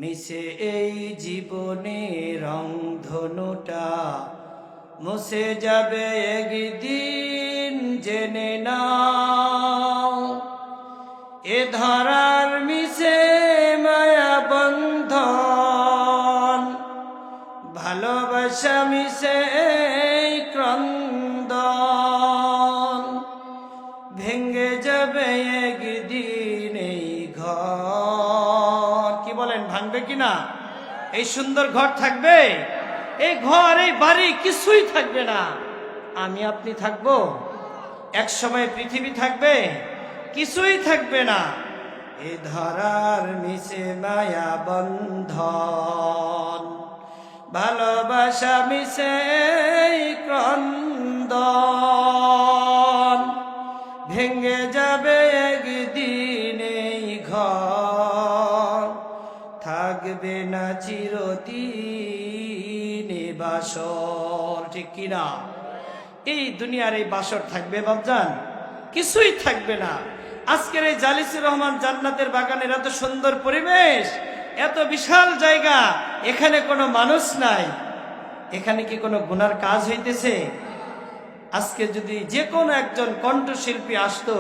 মিশে এই জীবনে রংধনুটা মুছে যাবে একদিন, জেনে নাও। এ ধরার মিশে মায়া বন্ধন, ভালোবাসা মিশে এই ক্রন্দন, ভেঙে যাবে একদিন এই ঘর। কি বলেন, ভাঙবে কিনা? এই সুন্দর ঘর থাকবে? এই ঘর, এই বাড়ি কিছুই থাকবে না। আমি আপনি থাকবো? এক সময় পৃথিবী থাকবে? কিছুই থাকবে না। এ ধরার মিশে মায়া বন্ধন, ভালোবাসা মিশে এই ক্রন্দন, ভেঙে যাবে একদিন এই ঘর, থাকবে না চিরদিন বাসর। ঠিক কিনা? এই দুনিয়ার এই বাসর থাকবে বাপজান? কিছুই থাকবে না। আজকের এই জালিসুর রহমান জান্নাতের বাগানের এত সুন্দর পরিবেশ, এত বিশাল জায়গা, এখানে কোনো মানুষ নাই। এখানে কি কোনো গুনার কাজ হইতেছে? আজকে যদি যে কোনো একজন কণ্ঠশিল্পী আসতো,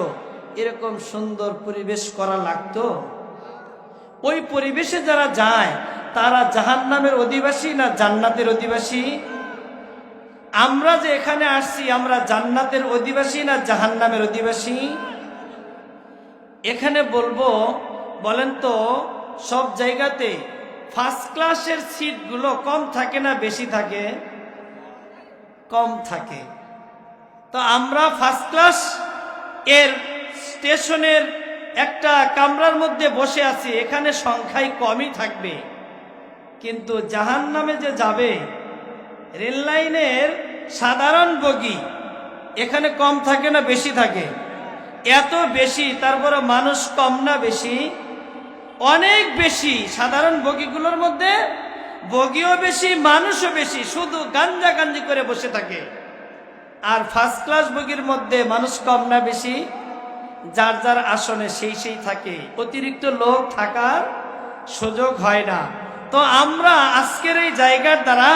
এরকম সুন্দর পরিবেশ করা লাগতো? ওই পরিবেশে যারা যায় তারা জাহান্নামের অধিবাসী না জান্নাতের অধিবাসী? আমরা যে এখানে আসছি, আমরা জান্নাতের অধিবাসী না জাহান্নামের অধিবাসী? এখানে বলবো, বলেন তো, সব জায়গাতে ফার্স্ট ক্লাসের সিটগুলো কম থাকে না বেশি থাকে? কম থাকে। তো আমরা ফার্স্ট ক্লাস এর স্টেশনের একটা কামরার মধ্যে বসে আছি, এখানে সংখ্যায় কমই থাকবে। কিন্তু জাহান্নামে যে যাবে, রেল লাইনের সাধারণ বগি, এখানে কম থাকে না বেশি থাকে? এত বেশি, তারপরে মানুষ কম না বেশি? অনেক বেশি। সাধারণ বগিগুলোর মধ্যে বগিও বেশি, মানুষও বেশি, শুধু গাঞ্জা গাঞ্জি করে বসে থাকে। আর ফার্স্ট ক্লাস বগির মধ্যে মানুষ কম না বেশি? যার যার আসনে সেই সেই থাকে, অতিরিক্ত লোক থাকার সুযোগ হয় না। তো আমরা আজকের এই জায়গার দ্বারা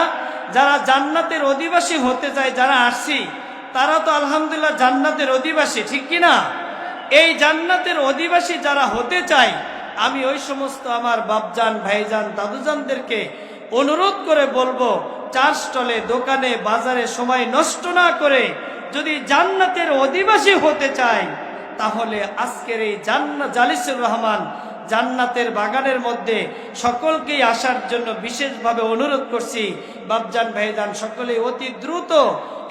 যারা জান্নাতের অধিবাসী হতে চায়, যারা আসছি, তারা তো আলহামদুলিল্লাহ জান্নাতের অধিবাসী। ঠিক কিনা? এই জান্নাতের অধিবাসী যারা হতে চায়, আমি ওই সমস্ত আমার বাপজান, ভাইজান, দাদুজানদেরকে অনুরোধ করে বলবো, চার স্টলে, দোকানে, বাজারে সময় নষ্ট না করে যদি জান্নাতের অধিবাসী হতে চায়, তাহলে আজকের এই জালিসুর রহমান জান্নাতের বাগানের মধ্যে সকলকেই আসার জন্য বিশেষভাবে অনুরোধ করছি। বাপজান, ভাইজান, সকলেই অতি দ্রুত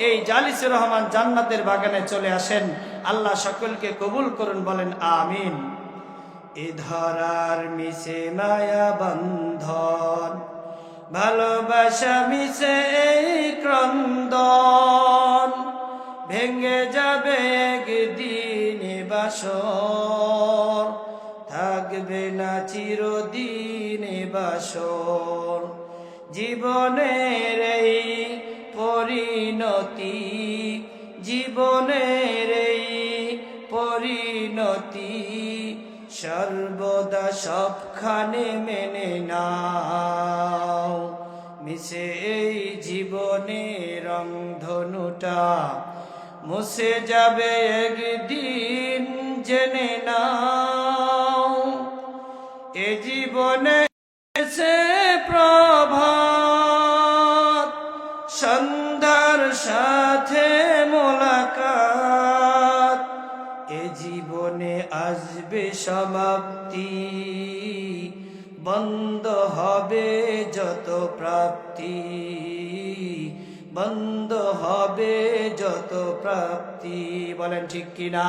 এই জালিসুর রহমান জান্নাতের বাগানে চলে আসেন। আল্লাহ সকলকে কবুল করুন, বলেন আমিন। এ ধরার মিশে মায়া বন্ধন, ভালোবাসা মিশে এই ক্রন্দন, ভেঙে যাবে একদিন বাসর, থাকবে না চিরদিন বাসর। জীবনের এই পরিণতি, জীবনের এই পরিণতি, সর্বদা সবখানে মেনে নাও। মিশে এই জীবনে রংধনুটা মুছে যাবে একদিন, জেনে নাও। এ জীবনে সে প্রভাত, সন্ধ্যার সাথে মোলাকাত, এ জীবনে আসবে সমাপ্তি, বন্ধ হবে যত প্রাপ্তি, বন্ধ হবে যত প্রাপ্তি। বলেন ঠিক কিনা?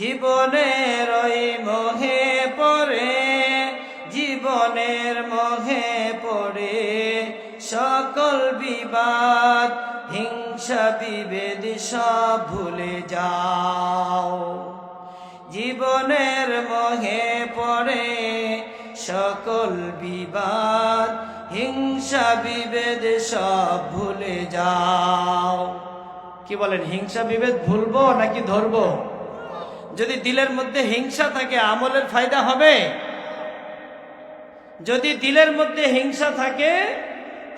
জীবনের ওই মোহে পড়ে, জীবনের মোহে পড়ে সকল বিবাদ, হিংসা বিভেদ সব ভুলে যাও। জীবনের মোহে পড়ে সকল বিবাদ, হিংসা বিভেদ সব ভুলে যাও। কি বলেন, হিংসা বিভেদ ভুলবো নাকি ধরবো? যদি দিলের মধ্যে হিংসা থাকে, আমলের ফায়দা হবে? যদি দিলের মধ্যে হিংসা থাকে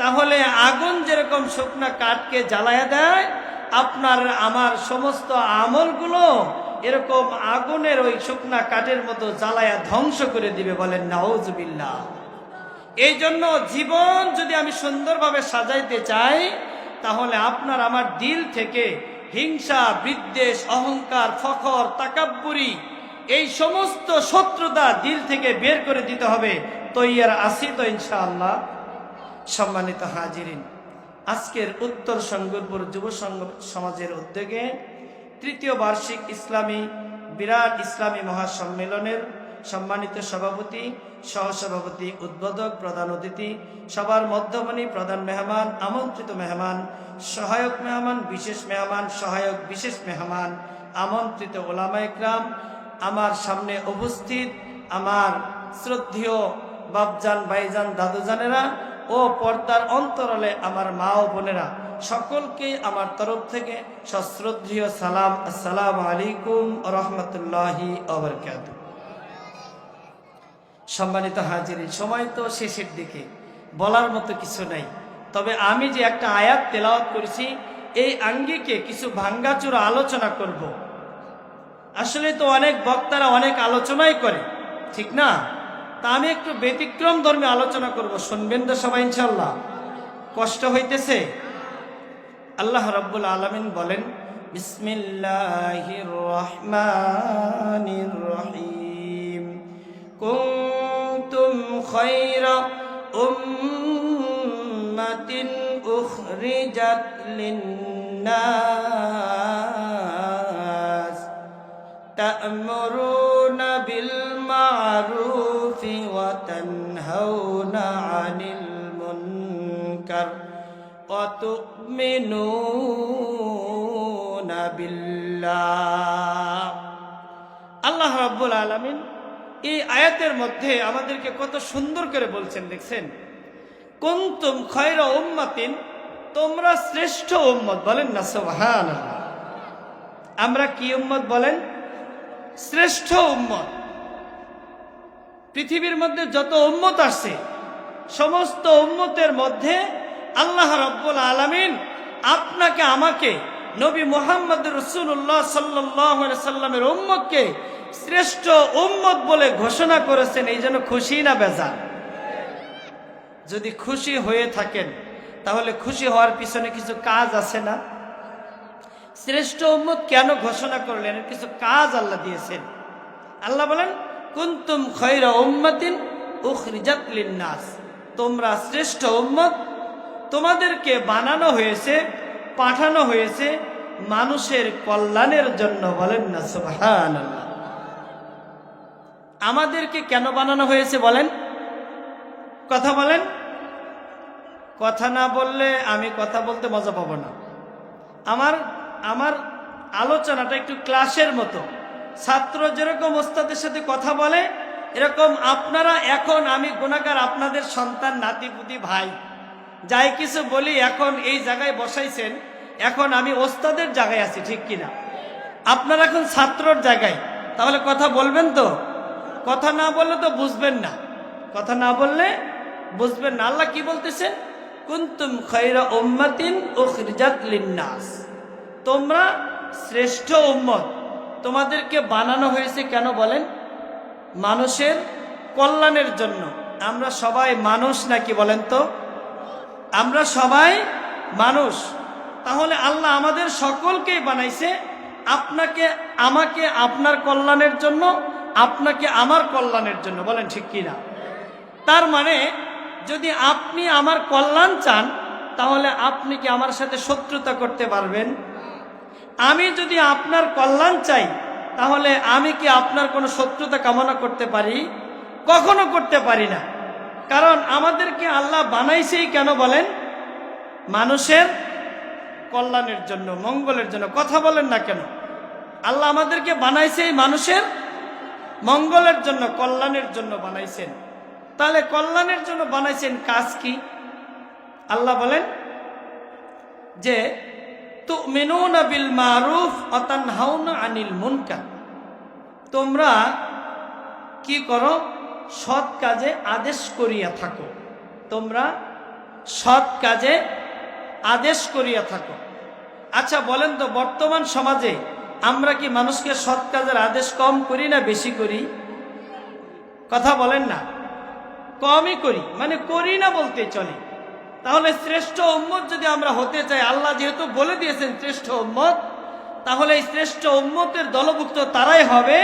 তাহলে আগুন যেরকম শুকনা কাঠকে জ্বালায়া দেয়, আপনার আমার সমস্ত আমলগুলো এরকম আগুনের ওই শুকনা কাঠের মতো জ্বালায়া ধ্বংস করে দিবে। বলেন নাউজুবিল্লাহ। এই জন্য জীবন যদি আমি সুন্দরভাবে সাজাইতে চাই, তাহলে আপনার আমার দিল থেকে হিংসা, বিদ্বেষ, অহংকার, ফখর, তাকাব্বুরি, এই সমস্ত শত্রুতা দিল থেকে বের করে দিতে হবে। তৈয়ার আসি তো ইনশাআল্লাহ? সম্মানিত হাজিরিন, আজকের উত্তর শঙ্করপুর যুব সমাজের উদ্যোগে তৃতীয় বার্ষিক বিরাট ইসলামী মহাসম্মেলনের সম্মানিত সভাপতি, সহসভাপতি, উদ্বোধক, প্রধান অতিথি, সবার মধ্যমণি, প্রধান মেহমান, আমন্ত্রিত মেহমান, সহায়ক মেহমান, বিশেষ মেহমান, সহায়ক বিশেষ মেহমান, আমন্ত্রিত ওলামায়ে কেরাম, আমার সামনে উপস্থিত আমার শ্রদ্ধেয় বাপজান, ভাইজান, দাদুজানেরা ও পর্দার অন্তরালে আমার মা ও বোনেরা, সকলকে আমার তরফ থেকে সশ্রদ্ধেয় সালাম। আসসালামু আলাইকুম ওয়া রাহমাতুল্লাহি ওয়া বারাকাতুহু। সম্মানিত হাজিরিন, সময় তো শেষের দিকে, বলার মতো কিছু নাই। তবে আমি যে একটা আয়াত তেলাওয়াত করেছি, এই আঙ্গিকে কিছু ভাঙ্গাচুরা আলোচনা করব। আসলে তো অনেক বক্তারা অনেক আলোচনাই করে, ঠিক না? তা আমি একটু ব্যতিক্রম ধর্মে আলোচনা করব। শুনবেন তো সবাই ইনশাআল্লাহ? কষ্ট হইতেছে? আল্লাহ রাব্বুল আলামিন বলেন, বিসমিল্লাহির রহমানির রহিম, কুনতুম খায়রা উম্মাতিন উখরিজাত লিন্নাস তা'মুরুনা বিল মা'রুফি ওয়া তানহাউনা আনিল মুনকার ওয়া তু'মিনুনা বিল্লাহ। আল্লাহ রাব্বুল আলামিন এই আয়াতের মধ্যে আমাদেরকে কত সুন্দর করে বলছেন, দেখছেন? কুনতুম খায়রা উম্মাতিন, তোমরা শ্রেষ্ঠ উম্মত। বলেন না সুবহানাল্লাহ। আমরা কি উম্মত বলেন? শ্রেষ্ঠ উম্মত। পৃথিবীর মধ্যে যত উম্মত আসছে, সমস্ত উম্মতের মধ্যে আল্লাহ রাব্বুল আলামিন আপনাকে আমাকে নবী মুহাম্মদ রাসূলুল্লাহ সাল্লাল্লাহু আলাইহি সাল্লামের উম্মতকে শ্রেষ্ঠ উম্মত বলে ঘোষণা করেছেন। এই জন্য খুশি না বেজার? যদি খুশি হয়ে থাকেন তাহলে খুশি হওয়ার পিছনে কিছু কাজ আছে না? শ্রেষ্ঠ উম্মত কেন ঘোষণা করলেন? কিছু কাজ আল্লাহ দিয়েছেন। আল্লাহ বলেন, কুনতুম খায়রা উম্মাতিন উখরিজাত লিন্নাস, তোমরা শ্রেষ্ঠ উম্মত, তোমাদেরকে বানানো হয়েছে, পাঠানো হয়েছে মানুষের কল্যাণের জন্য। বলেন না সুবহানাল্লাহ। আমাদেরকে কেন বানানো হয়েছে বলেন? কথা বলেন। কথা না বললে আমি কথা বলতে মজা পাবো না। আমার আলোচনাটা একটু ক্লাসের মতো। ছাত্র যেরকম ওস্তাদের সাথে কথা বলে, এরকম আপনারা, এখন আমি গুনাহগার আপনাদের সন্তান, নাতিপুতি, ভাই, যাই কিছু বলি, এখন এই জায়গায় বসাইছেন, এখন আমি ওস্তাদের জায়গায় আছি, ঠিক কিনা? আপনারা এখন ছাত্রর জায়গায়, তাহলে কথা বলবেন তো? কথা না বললে তো বুঝবেন না, কথা না বললে বুঝবেন না। আল্লাহ কি বলতেছেন? কুনতুম খায়রা উম্মাতিন উখরিজাত লিন্নাস, তোমরা শ্রেষ্ঠ উম্মত, তোমাদেরকে বানানো হয়েছে কেন বলেন? মানুষের কল্যাণের জন্য। আমরা সবাই মানুষ নাকি বলেন তো? আমরা সবাই মানুষ। তাহলে আল্লাহ আমাদের সকলকেই বানাইছে, আপনাকে আমাকে আপনার কল্যাণের জন্য, আপনাকে আমার কল্যাণের জন্য। বলেন ঠিক কিনা? তার মানে যদি আপনি আমার কল্যাণ চান, তাহলে আপনি কি আমার সাথে শত্রুতা করতে পারবেন? আমি যদি আপনার কল্যাণ চাই, তাহলে আমি কি আপনার কোনো শত্রুতা কামনা করতে পারি? কখনো করতে পারি না। কারণ আমাদেরকে আল্লাহ বানাইছেই কেন বলেন? মানুষের কল্যাণের জন্য, মঙ্গলের জন্য। কথা বলেন না কেন? আল্লাহ আমাদেরকে বানাইছেই মানুষের মঙ্গলের জন্য, কল্যাণের জন্য বানাইছেন। তাহলে কল্যাণের জন্য বানাইছেন, কাজ কি? আল্লাহ বলেন যে তুমিনুনা বিল মারুফ ওয়া তানহাউনা আনিল মুনকার, তোমরা কি করো? সৎ কাজে আদেশ করিয়া থাকো, তোমরা সৎ কাজে আদেশ করিয়া থাকো। আচ্ছা বলেন তো, বর্তমান সমাজে আমরা কি মানুষকে সৎ কাজের আদেশ কম করি না বেশি করি? কথা বলেন না। কমই করি, মানে করি না বলতে চলে। তাহলে শ্রেষ্ঠ উম্মত যদি আমরা হতে চাই, আল্লাহ যেহেতু বলে দিয়েছেন শ্রেষ্ঠ উম্মত, তাহলে এই শ্রেষ্ঠ উম্মতের দলভুক্ত তারাই হবে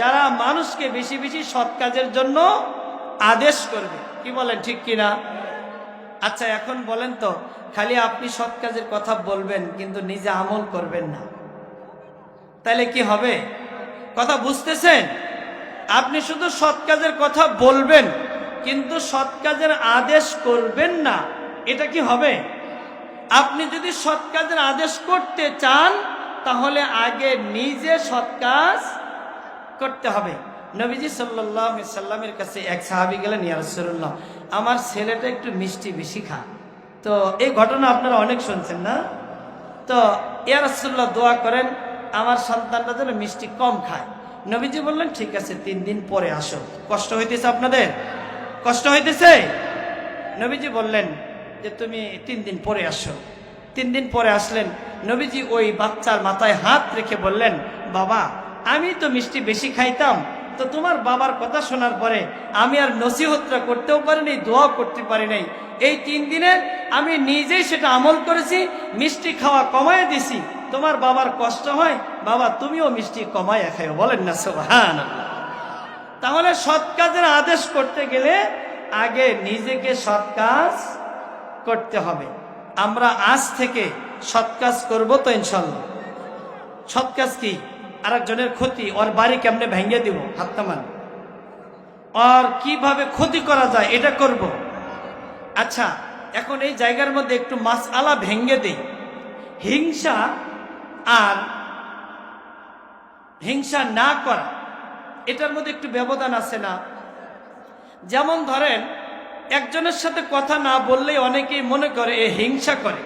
যারা মানুষকে বেশি বেশি সৎ কাজের জন্য আদেশ করবে। কি বলেন, ঠিক কিনা? আচ্ছা এখন বলেন তো, খালি আপনি সৎ কাজের কথা বলবেন কিন্তু নিজে আমল করবেন না, তাহলে কি হবে? কথা বুঝতেছেন? আপনি শুধু সৎ কাজের কথা বলবেন কিন্তু সৎ কাজের আদেশ করবেন না, এটা কি হবে? আপনি যদি সৎ কাজের আদেশ করতে চান তাহলে আগে নিজে সৎ কাজ করতে হবে। নবীজি সাল্লাল্লাহু আলাইহি সাল্লামের কাছে এক সাহাবী গেলেন, ইয়া রাসূলুল্লাহ, আমার ছেলেটা একটু মিষ্টি বেশি খায়। তো এই ঘটনা আপনারা অনেক শুনছেন না? তো ইয়া রাসূলুল্লাহ দোয়া করেন আমার সন্তানটা যেন মিষ্টি কম খায়। নবীজি বললেন ঠিক আছে 3 দিন পরে আসো। কষ্ট হইতেছে আপনাদের? কষ্ট হইতেছে? নবীজি বললেন যে তুমি 3 দিন পরে আসো। 3 দিন পরে আসলেন। নবীজি ওই বাচ্চার মাথায় হাত রেখে বললেন, বাবা আমি তো মিষ্টি বেশি খাইতাম, তো তোমার বাবার কথা শোনার পরে আমি আর নসিহতটা করতেও পারিনি, দোয়াও করতে পারি নাই। এই 3 দিনে আমি নিজেই সেটা আমল করেছি, মিষ্টি খাওয়া কমায় দিছি। তোমার বাবার কষ্ট হয়, বাবা তুমিও মিষ্টি কমায় খাইও। বলেন না সুবহানাল্লাহ। তাহলে সৎ কাজের আদেশ করতে গেলে আগে নিজেকে সৎ কাজ করতে হবে। আমরা আজ থেকে সৎ কাজ করবো তো ইনশাল্লাহ। সৎ কাজ কি? আরেকজনের ক্ষতি, ওর বাড়ি কেমনে ভেঙে দিব, হাত নামান। আর কিভাবে ক্ষতি করা যায় এটা করব। আচ্ছা এখন এই জায়গার মধ্যে একটু মাসআলা ভেঙে দেই। হিংসা আর হিংসা না করা, এটার মধ্যে একটু ব্যবধান আছে না? যেমন ধরেন একজনের সাথে কথা না বললেই অনেকেই মনে করে এ হিংসা করে,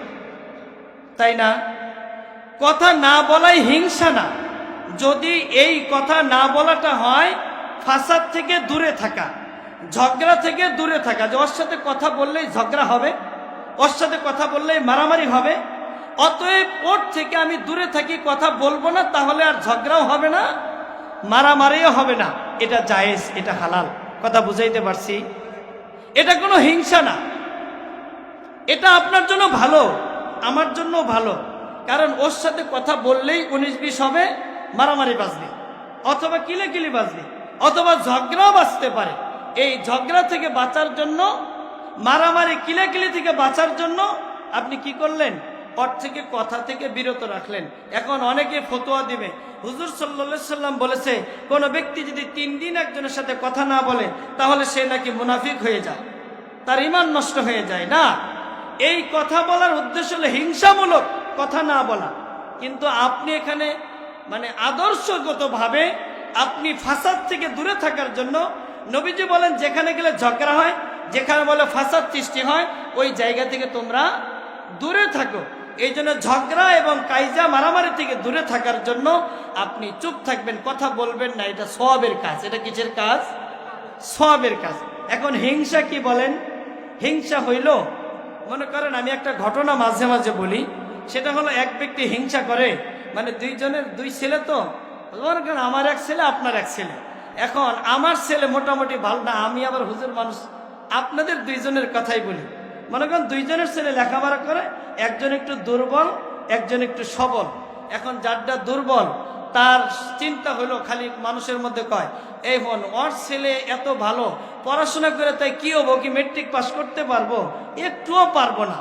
তাই না? কথা না বলাই হিংসা না। যদি এই কথা না বলাটা হয় ফাসাদ থেকে দূরে থাকা, ঝগড়া থেকে দূরে থাকা, যে ওর সাথে কথা বললেই ঝগড়া হবে, ওর সাথে কথা বললেই মারামারি হবে, অতএব ওর থেকে আমি দূরে থাকি, কথা বলবো না, তাহলে আর ঝগড়াও হবে না, মারামারিও হবে না। এটা জায়েজ, এটা হালাল। কথা বুঝাইতে পারছি? এটা কোনো হিংসা না। এটা আপনার জন্য ভালো, আমার জন্য ভালো। কারণ ওর সাথে কথা বললেই 19-20 হবে, মারামারি বাজবে, অথবা কিলেকিলি বাজবে, অথবা ঝগড়াও বাঁচতে পারে। এই ঝগড়া থেকে বাঁচার জন্য, মারামারি কিলেকিলি থেকে বাঁচার জন্য আপনি কি করলেন? ওর থেকে কথা থেকে বিরত রাখলেন। এখন অনেকে ফতোয়া দিবে, হুজুর সাল্লাল্লাহু আলাইহি সাল্লাম বলেছে কোন ব্যক্তি যদি 3 দিন একজনের সাথে কথা না বলে তাহলে সে নাকি মুনাফিক হয়ে যায়, তার ঈমান নষ্ট হয়ে যায়। না, এই কথা বলার উদ্দেশ্য হলো হিংসামূলক কথা না বলা। কিন্তু আপনি এখানে মানে আদর্শগতভাবে আপনি ফাসাদ থেকে দূরে থাকার জন্য নবীজি বলেন যেখানে গেলে ঝগড়া হয়, যেখানে বলে ফাসাদ সৃষ্টি হয়, ওই জায়গা থেকে তোমরা দূরে থাকো। এই জন্য ঝগড়া এবং কাইজা মারামারি থেকে দূরে থাকার জন্য আপনি চুপ থাকবেন, কথা বলবেন না। এটা সওয়াবের কাজ। এটা কিসের কাজ? সওয়াবের কাজ। এখন হিংসা কি বলেন? হিংসা হইল, মনে করেন আমি একটা ঘটনা মাঝে মাঝে বলি, সেটা হলো এক ব্যক্তি হিংসা করে, মানে দুই ছেলে, তো মনে করেন আমার এক ছেলে আপনার এক ছেলে। এখন আমার ছেলে মোটামুটি ভালো না, আমি আবার হুজুর মানুষ, আপনাদের 2 জনের কথাই বলি। মনে করেন 2 জনের ছেলে লেখাপড়া করে, একজন একটু দুর্বল, একজন একটু সবল। এখন যারটা দুর্বল তার চিন্তা হলো খালি মানুষের মধ্যে কয়, এই হন ওর ছেলে এত ভালো পড়াশোনা করে, তাই কি হবো, কি মেট্রিক পাস করতে পারবো? একটুও পারবো না।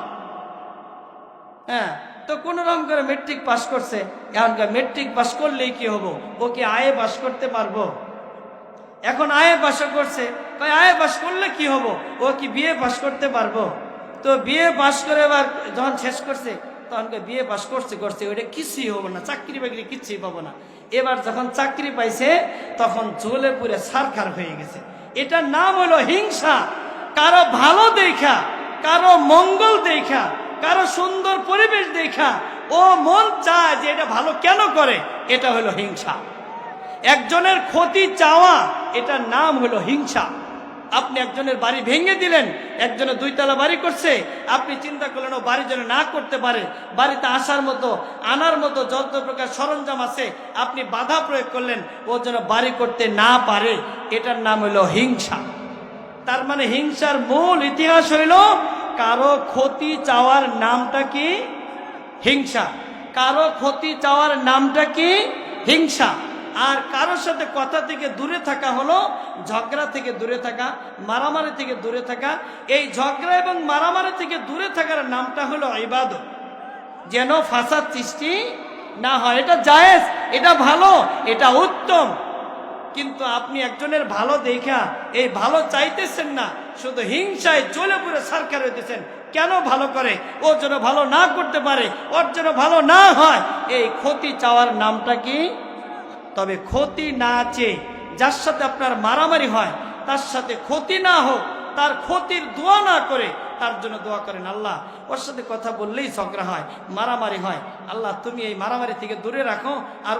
হ্যাঁ, তো কোন রকম করে মেট্রিক পাস করছে। এখনকার মেট্রিক পাস করলেই কি হবো, ও কি আয়ে পাস করতে পারবো? এখন আয়ে পাস করছে, তাই আয়ে পাস করলে কি হবো, ও কি বিএ পাস করতে পারবো? তো বিএ পাস করে এবার যখন শেষ করছে, তখন বিএ পাস করছে ওইটা কিছুই হবো না, চাকরি বাকরি কিছুই পাবো না। এবার যখন চাকরি পাইছে তখন জ্বলে পুড়ে ছারখার হয়ে গেছে। এটার নাম হলো হিংসা। কারো ভালো দেখা, কারো মঙ্গল দেখা, কারো সুন্দর পরিবেশ দেখা ও মন চায় যে এটা ভালো কেন করে, এটা হলো হিংসা। একজনের ক্ষতি চাওয়া, এটার নাম হলো হিংসা। আপনি একজনের বাড়ি ভেঙে দিলেন, একজনের 2 তলা বাড়ি করছে, আপনি চিন্তা করলেন ও বাড়ি যেন না করতে পারে, বাড়িতে আসার মতো আনার মতো যত প্রকার সরঞ্জাম আছে আপনি বাধা প্রয়োগ করলেন ও যেন বাড়ি করতে না পারে। এটার নাম হলো হিংসা। তার মানে হিংসার মূল ইতিহাস হইল কারো ক্ষতি চাওয়ার নামটা কি? হিংসা। কারো ক্ষতি চাওয়ার নামটা কি? হিংসা। আর কারোর সাথে কথা থেকে দূরে থাকা হলো ঝগড়া থেকে দূরে থাকা, মারামারি থেকে দূরে থাকা। এই ঝগড়া এবং মারামারি থেকে দূরে থাকার নামটা হলো ইবাদত, যেন ফাসাদ সৃষ্টি না হয়। এটা জায়েজ, এটা ভালো, এটা উত্তম। কিন্তু আপনি একজনের ভালো দেখা এই ভালো চাইতেছেন না, শুধু হিংসায় জ্বলে পুরে সরকার হইতেছেন কেন ভালো করে, ও যেন ভালো না করতে পারে, ওর যেন ভালো না হয়। এই ক্ষতি চাওয়ার নামটা কি? তবে ক্ষতি না চেয়ে যার সাথে আপনার মারামারি হয় তার সাথে ক্ষতি না হোক, তার ক্ষতির দোয়া না করে তার জন্য দোয়া করেন, আল্লাহ ওর সাথে কথা বললেই ঝগড়া হয়, মারামারি হয়, আল্লাহ তুমি এই মারামারি থেকে দূরে রাখো। আর